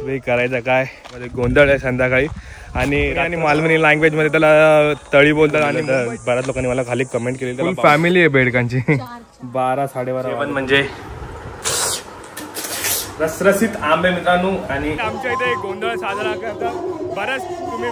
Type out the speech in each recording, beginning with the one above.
मस्तपैकी करायचं काय म्हणजे गोंधळ आहे संध्याकाळी. आणि मालवणी लँग्वेजमध्ये त्याला तळी बोलतात. आणि बऱ्याच लोकांनी मला खाली कमेंट केली. फुल फॅमिली आहे बेडकांची. 12-12:30 म्हणजे रसरसीत आंबे मित्रांनो. आणि आमच्या इथे गोंधळ साजरा करतात. बरंच तुम्ही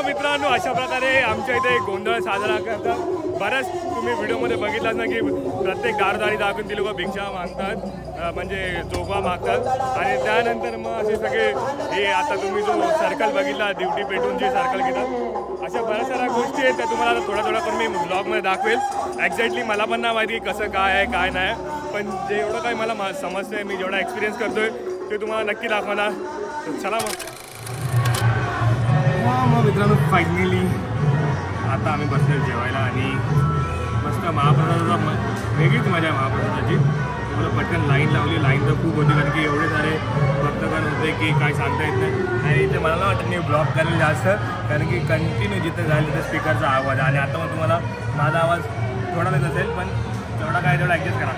मित्रांनो अशा प्रकारे आमच्या इथे गोंधळ साजरा करतात. बऱ्याच तुम्ही व्हिडिओमध्ये बघितलाच ना की प्रत्येक दारदारी दाखवून ती लोक भिक्षा मागतात म्हणजे जोगवा मागतात. आणि त्यानंतर मग असे सगळे हे आता तुम्ही जो सर्कल बघितला ड्युटी पेटून जे सर्कल घेतात अशा बऱ्याच साऱ्या गोष्टी आहेत त्या तुम्हाला थोडा करून मी ब्लॉगमध्ये दाखवेल. एक्झॅक्टली मला पण नाही माहिती कसं काय आहे काय नाही, पण जे एवढं काही मला समजतं आहे मी जेवढा एक्सपिरियन्स करतोय ते तुम्हाला नक्की दाखवणार. चला मग मित्रांनो फायनली आता आम्ही बसलो जेवायला. आणि मस्त महाप्रसादाचा वेगळीच मजा आहे महाप्रसादाची. मला पटकन लाईन लावली. लाईन तर खूप होती कारण की एवढे सारे भक्तगण होते की काय सांगता येत नाही. आणि इथे मला नाही वाटत मी ब्लॉग करेल जास्त कारण की कंटिन्यू जिथं जाईल तिथं स्पीकरचा आवाज. आणि आता मग तुम्हाला माझा आवाज थोडा येत असेल पण जेवढा काय तेवढा ॲडजस्ट करा.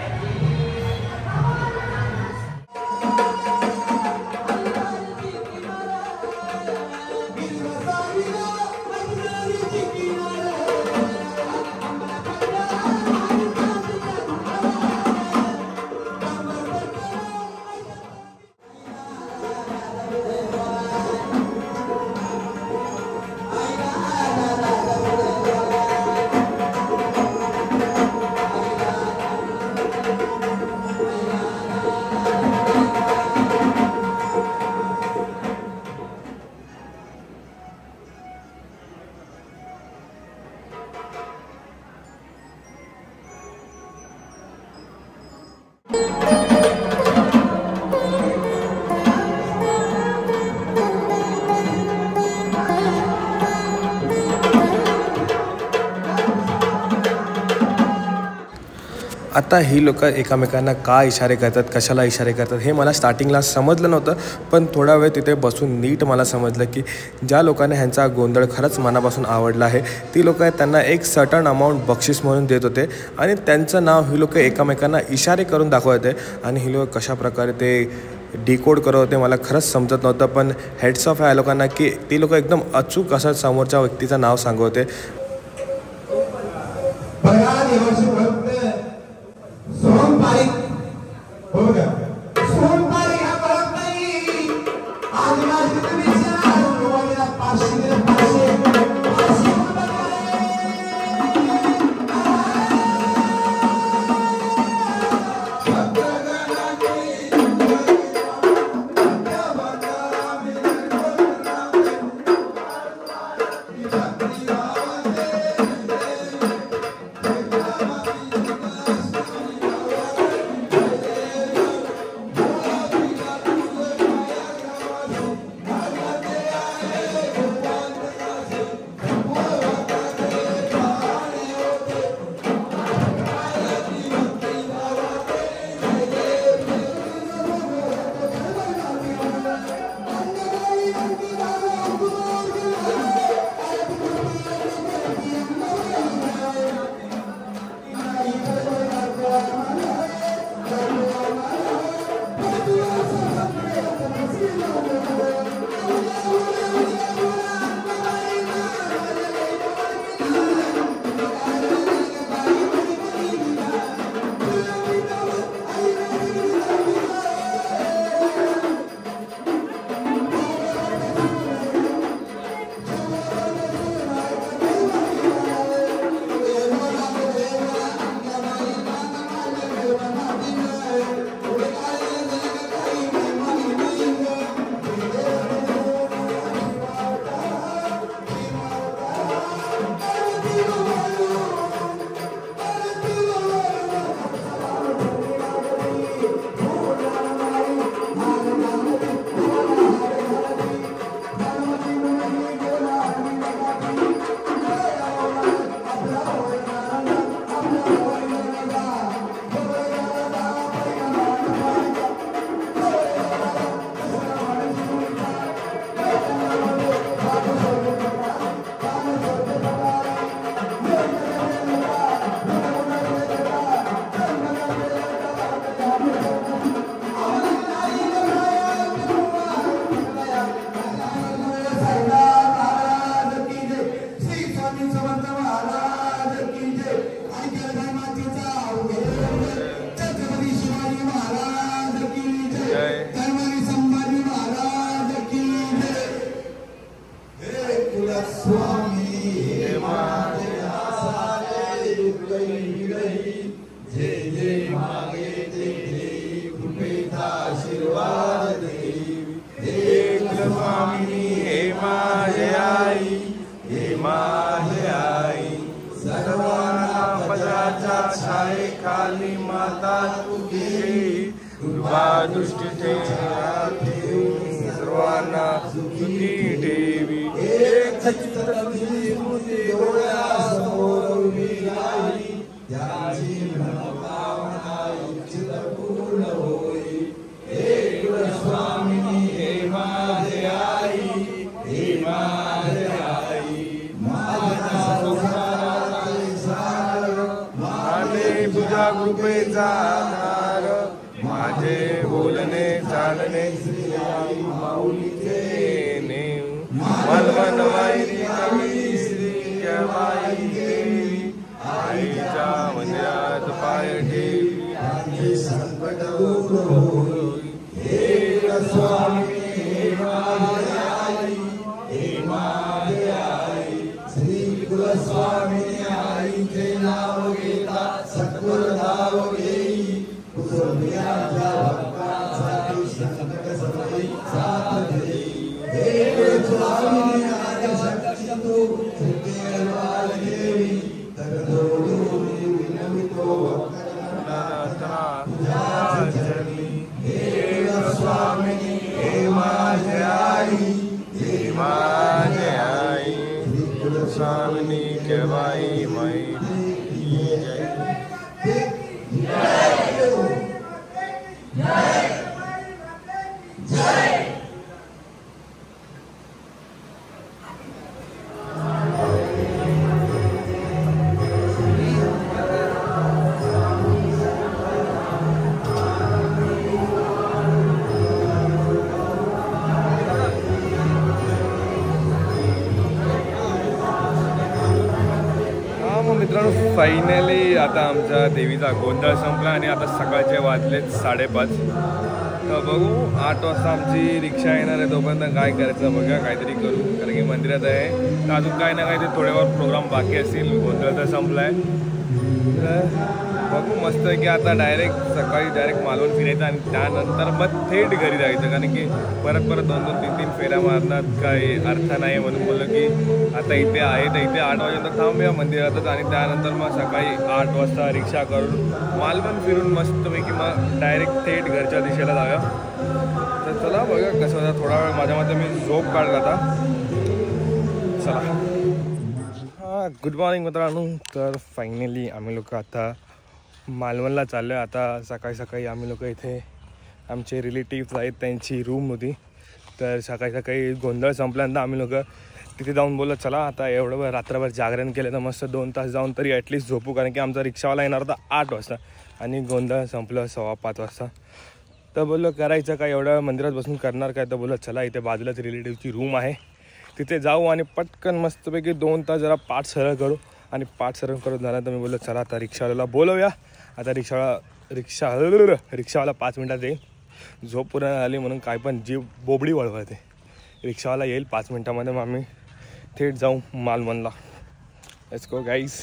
आता ही लोक एकमेकांना का इशारे करतात, कशाला इशारे करतात हे मला स्टार्टिंगला समजलं नव्हतं. पण थोडा वेळ तिथे बसून नीट मला समजलं की ज्या लोकांना ह्यांचा गोंधळ खरंच मनापासून आवडला आहे ती लोक त्यांना एक सर्टन अमाऊंट बक्षीस म्हणून देत होते. आणि त्यांचं नाव ही लोक एकमेकांना इशारे करून दाखवत होते. आणि ही लोक कशाप्रकारे ते डिकोड करत होते मला खरंच समजत नव्हतं. पण हेड्स ऑफ या लोकांना की ती लोक एकदम अचूक असं समोरच्या व्यक्तीचं नाव सांगत होते. छाये खाली माता तू घे कृपा दृष्टी ठेवी सर्वांना सुखी ठेवी एक चित्तवृत्ती डोळ्यासमोर उभी राहिली त्याची मनोकामना इच्छित पूर्ण होई हे कुलस्वामिनी हे माझे आई हे माझे आई माझ्या संसाराचे सार माने तुझ्या कृपेचा आधार माझे बोलणे चालणे श्री आई माऊलीचे नेम मन वाईरी कवी श्री केवाई देवी आईच्या मंदिरात पाय ठेवी आमचे संकट दूर होई हे स्वामी हे माझे आई हे माझे आई श्री कुलस्वामी आईचे नाव घेता सत्वर धाव घेई कुसुमियाच्या भक्तांसाठी संकट सवयी साथ देई हे स्वामी आदिशक्ती तू श्रीकेवाल देवी तर दोडूनी विनमितो भक्तांना तुझ्या चरणी हे स्वामिनी हे माझे आई हे माझे आई श्री कुलस्वामिनी केवाई माई मित्रांनो फायनली आता आमच्या देवीचा गोंधळ संपला आणि आता सकाळचे वाजलेत 5:30. तर बघू 8 वाजता आमची रिक्षा येणार आहे. तोपर्यंत काय करायचं बघा काहीतरी करू कारण की मंदिरात आहे तर अजून काय ना काहीतरी थोडेफार प्रोग्राम बाकी असतील. गोंधळ तर संपला आहे तर बघू मस्त आहे की आता सकाळी डायरेक्ट मालवण फिरायचं आणि त्यानंतर मग थेट घरी जायचं कारण की परत 2-2, 3-3 फेऱ्या मारण्यात काही अर्थ नाही म्हणून बोललं की आता इथे आहे तर इथे 8 वाजेपर्यंत थांबूया मंदिरातच आणि त्यानंतर मग सकाळी 8 वाजता रिक्षा करून मालवण फिरून मस्तपैकी मग डायरेक्ट थेट घरच्या दिशेला जाऊया. तर चला बघा कसं होतं. थोडा वेळ माझ्या मते मी झोप काढला आता. चला गुड मॉर्निंग मित्रांनो. तर फायनली आम्ही लोक आता मालवणला चाललो आहे. आता सकाळी आम्ही लोक इथे आमचे रिलेटिव्स आहेत त्यांची रूम होती तर सकाळी गोंधळ संपल्यानंतर आम्ही लोक तिथे जाऊन बोललो चला आता एवढं रात्रभर जागरण केलं तर मस्त 2 तास जाऊन तरी ॲटलिस्ट झोपू कारण की आमचा रिक्षावाला येणार होता 8 वाजता आणि गोंधळ संपलं 5:15 वाजता. तर बोललो करायचं काय एवढं मंदिरात बसून करणार काय तर बोललो चला इथे बाजूलाच रिलेटिव्हची रूम आहे तिथे जाऊ आणि पटकन मस्तपैकी 2 तास जरा पाठ सरळ करू आणि पाठ सरळ करून झालं तर मी बोललो चला आता रिक्षावाल्याला बोलवूया. आता रिक्षावाला 5 मिनटात येईल. झोप पूर्ण झाली म्हणून काय पण जीव बोबडी वळवते. रिक्षावाला येईल 5 मिनटामध्ये मग आम्ही थेट जाऊ मालवणला. Let's go guys.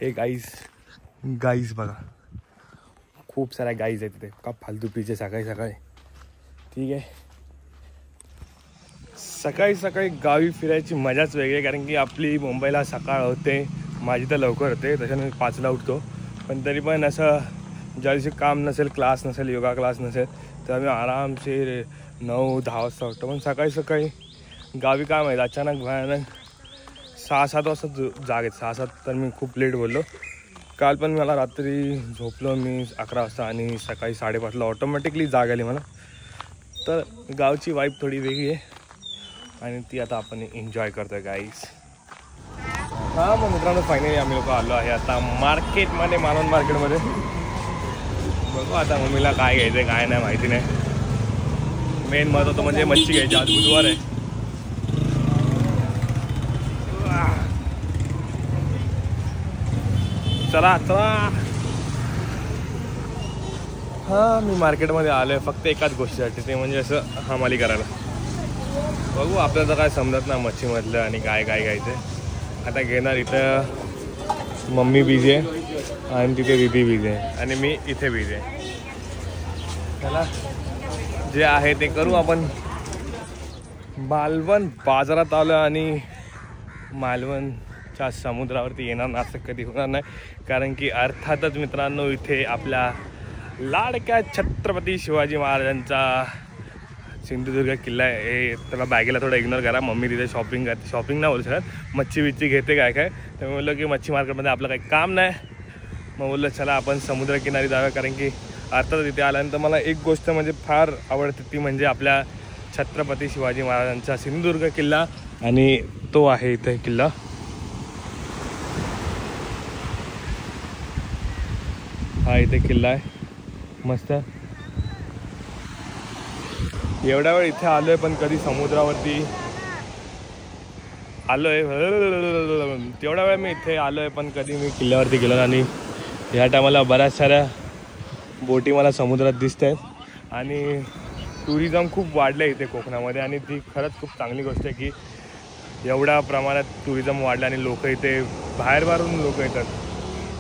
हे गाईज बघा खूप साऱ्या गाईज आहेत तिथे का फालतू पिचे सकाळी ठीक आहे. सकाळी गावी फिरायची मजाच वेगळी आहे कारण की आपली मुंबईला सकाळ होते माझी तर लवकर होते तशाने मी 5ला उठतो पण तरी पण असं ज्या दिवशी काम नसेल क्लास नसेल योगा क्लास नसेल तर आम्ही आरामशीर 9-10 वाजता उठतो. पण सकाळी गावी काय माहीत अचानक भयानक 6-7 वाजता जाग येत 6-7 तर मी खूप लेट बोललो. काल पण मला रात्री झोपलो मी 11 वाजता आणि सकाळी 5:30ला ऑटोमॅटिकली जाग आली मला. तर गावची वाईब थोडी वेगळी आहे आणि ती आता आपण एन्जॉय करतोय गाईस. हां मग मित्रांनो फायनली आम्ही लोक आलो आहे आता मार्केटमध्ये मालवण मार्केटमध्ये. बघू आता मम्मीला काय घ्यायचं आहे काय नाही माहिती नाही. मेन महत्त्वाचं म्हणजे मच्छी घ्यायची. आज बुधवार आहे. चला हां मी मार्केटमध्ये आलो आहे फक्त एकाच गोष्टीसाठी ते म्हणजे असं हमाली करायला. बघू आपल्याला काय समजत नाही मच्छीमधलं आणि काय घ्यायचं. आता घेणार इथं मम्मी बिझी आहे आणि तिथे दीदी बिझी आहे आणि मी इथे बिझी आहे. चला जे आहे ते करू आपण. मालवण बाजारात आलो आणि मालवणच्या समुद्रावरती येणार ना असं कधी होणार नाही, कारण की अर्थातच मित्रांनो इथे आपल्या लाडक्या छत्रपती शिवाजी महाराजांचा सिंधुदुर्ग किल्ला आहे. हे त्याला बॅगेला थोडं इग्नोर करा, मम्मी तिथे शॉपिंग करते, शॉपिंग नाही बोलू शकत, मच्छी बिच्छी घेते काय काय. तर मी बोललो की मच्छी मार्केटमध्ये आपलं काही काम नाही, मग बोललं चला आपण समुद्रकिनारी जाऊया. कारण की अर्थात तिथे आल्यानंतर मला एक गोष्ट म्हणजे फार आवडते, ती म्हणजे आपल्या छत्रपती शिवाजी महाराजांचा सिंधुदुर्ग किल्ला. आणि तो आहे इथे किल्ला. हा इथे किल्ला आहे मस्त. एवढ्या वेळ इथे आलोय पण कधी समुद्रावरती आलोय, तेवढ्या वेळ मी इथे आलोय पण कधी मी किल्ल्यावरती गेलो. आणि ह्या टायमाला बऱ्याच साऱ्या बोटी मला समुद्रात दिसत आहेत आणि टुरिझम खूप वाढलं आहे इथे कोकणामध्ये. आणि ती खरंच खूप चांगली गोष्ट आहे की एवढ्या प्रमाणात टुरिझम वाढलं आणि लोक इथे बाहेरून लोक येतात.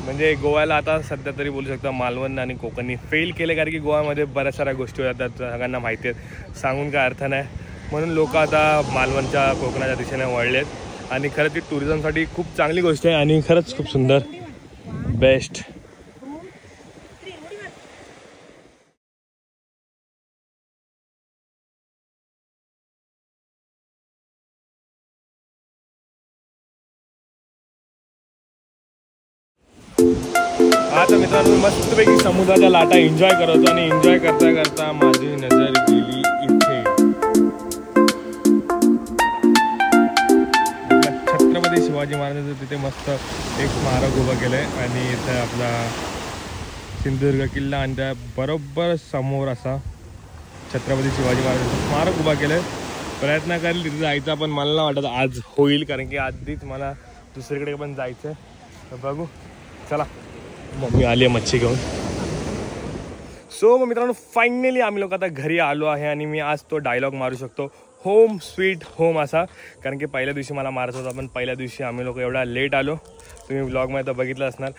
म्हणजे गोव्याला आता सध्या तरी बोलू शकता मालवण आणि कोकणनी फेल केले, कारण की गोव्यामध्ये बऱ्याच साऱ्या गोष्टी होतात सगळ्यांना माहिती आहेत, सांगून काय अर्थ नाही. म्हणून लोक आता मालवणच्या कोकणाच्या दिशेने वळलेत आणि खरंच ती टुरिझमसाठी खूप चांगली गोष्ट आहे आणि खरंच खूप सुंदर बेस्ट. आता मित्रांनो मस्तपैकी समुद्राच्या लाटा एन्जॉय करत होतो आणि एन्जॉय करता करता माझी नजर गेली इथे छत्रपती शिवाजी महाराजांचं तिथे मस्त एक स्मारक उभं केलं आहे. आणि इथं आपला सिंधुदुर्ग किल्ला आणि त्या बरोबर समोर असा छत्रपती शिवाजी महाराजांचं स्मारक उभा केलं आहे. प्रयत्न करेल तिथे जायचा, पण मला नाही वाटत आज होईल, कारण की आधीच मला दुसरीकडे पण जायचं आहे. बघू चला. मम्मी आली आहे मच्छी घेऊन. सो मग मित्रांनो फायनली आम्ही लोक आता घरी आलो आहे आणि मी आज तो डायलॉग मारू शकतो, होम स्वीट होम असा. कारण की पहिल्या दिवशी मला मारत होता, पण पहिल्या दिवशी आम्ही लोक एवढा लेट आलो, तुम्ही ब्लॉगमध्ये तर बघितलं असणार.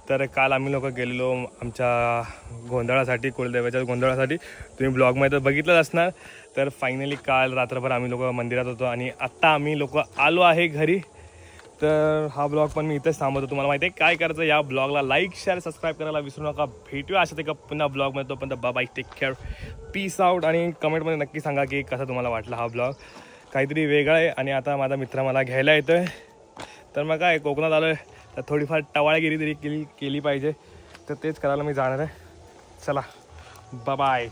तर काल आम्ही लोक गेलेलो आमच्या गोंधळासाठी, कुलदेवाच्या गोंधळासाठी, तुम्ही ब्लॉगमध्ये तर बघितलंच असणार. तर फायनली काल रात्रभर आम्ही लोक मंदिरात होतो आणि आत्ता आम्ही लोक आलो आहे घरी. तर हा ब्लॉग पण मी इथेच थांबवतो. तुम्हाला माहिती आहे काय करायचं, या ब्लॉगला लाईक शेअर सबस्क्राईब करायला विसरू नका. भेटूया अशाच एका पुन्हा ब्लॉगमध्ये. तो पण bye bye, take care, peace out. आणि कमेंटमध्ये नक्की सांगा की कसा तुम्हाला वाटला हा ब्लॉग. काहीतरी वेगळा आहे आणि आता माझा मित्र मला घ्यायला येतो आहे. तर मग काय कोकणात आलो आहे तर थोडीफार टवाळगिरी तरी केली पाहिजे, तर तेच करायला मी जाणार आहे. चला बाय बाय.